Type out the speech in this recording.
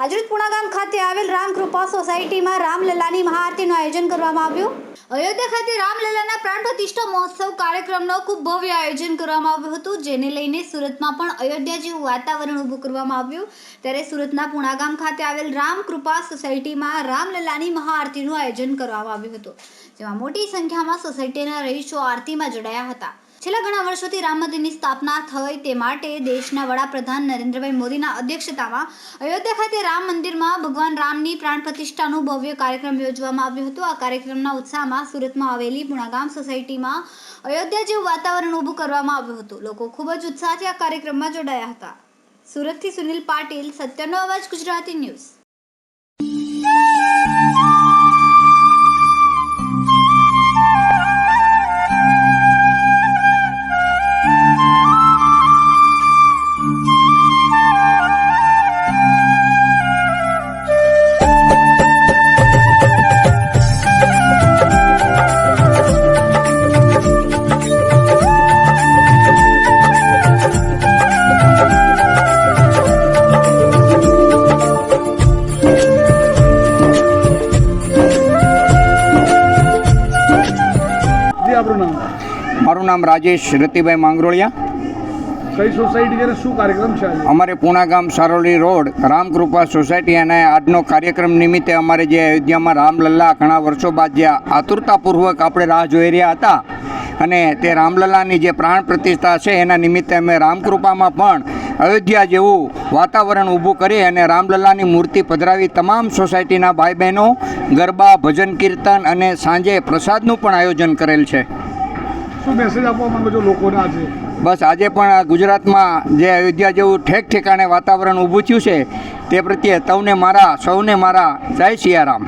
આજરોજ પુણા ગામ ખાતે આવેલ રામકૃપા સોસાયટીમાં રામલલ્લાની મહાઆરતીનું આયોજન કરવામાં આવ્યું। અયોધ્યા ખાતે રામલલ્લાના પ્રાણ પ્રતિષ્ઠા મહોત્સવ કાર્યક્રમનો ખૂબ ભવ્ય આયોજન કરવામાં આવ્યું હતું, જેને લઈને સુરતમાં પણ અયોધ્યા જેવું વાતાવરણ ઊભું કરવામાં આવ્યું। ત્યારે સુરતના પુણા ગામ ખાતે આવેલ રામકૃપા સોસાયટીમાં રામલલ્લાની મહાઆરતીનું આયોજન કરવામાં આવ્યું હતું, જેમાં મોટી સંખ્યામાં સોસાયટીના રહીશો આરતીમાં જોડાયા હતા। છેલ્લા ઘણા વર્ષોથી રામ મંદિરની સ્થાપના થઈ તે માટે દેશના વડાપ્રધાન નરેન્દ્રભાઈ મોદીના અધ્યક્ષતામાં અયોધ્યા ખાતે રામ મંદિરમાં ભગવાન રામની પ્રાણ પ્રતિષ્ઠાનું ભવ્ય કાર્યક્રમ યોજવામાં આવ્યો હતો। આ કાર્યક્રમના ઉત્સાહમાં સુરતમાં આવેલી પુણા ગામ સોસાયટીમાં અયોધ્યા જેવું વાતાવરણ ઊભું કરવામાં આવ્યું હતું। લોકો ખૂબ જ ઉત્સાહથી આ કાર્યક્રમમાં જોડાયા હતા। સુરતથી સુનિલ પાટીલ, સત્યનો અવાજ ગુજરાતી ન્યૂઝ। મારું નામ રાજેશ રતિભાઈ માંગરોળિયા। કઈ સોસાયટી છે, શું કાર્યક્રમ છે? અમારે પુણા ગામ સારોલી રોડ રામકૃપા સોસાયટી અને આજનો કાર્યક્રમ નિમિત્તે અમારે જે અયોધ્યામાં રામલલ્લા ઘણા વર્ષો બાદ જે આતુરતાપૂર્વક આપણે રાહ જોઈ રહ્યા હતા અને તે રામલલ્લાની જે પ્રાણ પ્રતિષ્ઠા છે એના નિમિત્તે અમે રામકૃપામાં પણ અયોધ્યા જેવું વાતાવરણ ઊભું કરી અને રામલલ્લાની મૂર્તિ પધરાવી તમામ સોસાયટીના ભાઈ બહેનો ગરબા, ભજન કીર્તન અને સાંજે પ્રસાદનું પણ આયોજન કરેલ છે। શું મેસેજ આપવા માંગો છો લોકોને આજે? બસ આજે પણ ગુજરાતમાં જે અયોધ્યા જેવું ઠેક ઠેકાણે વાતાવરણ ઊભું થયું છે તે પ્રત્યે સૌને મારા જય સિયારામ।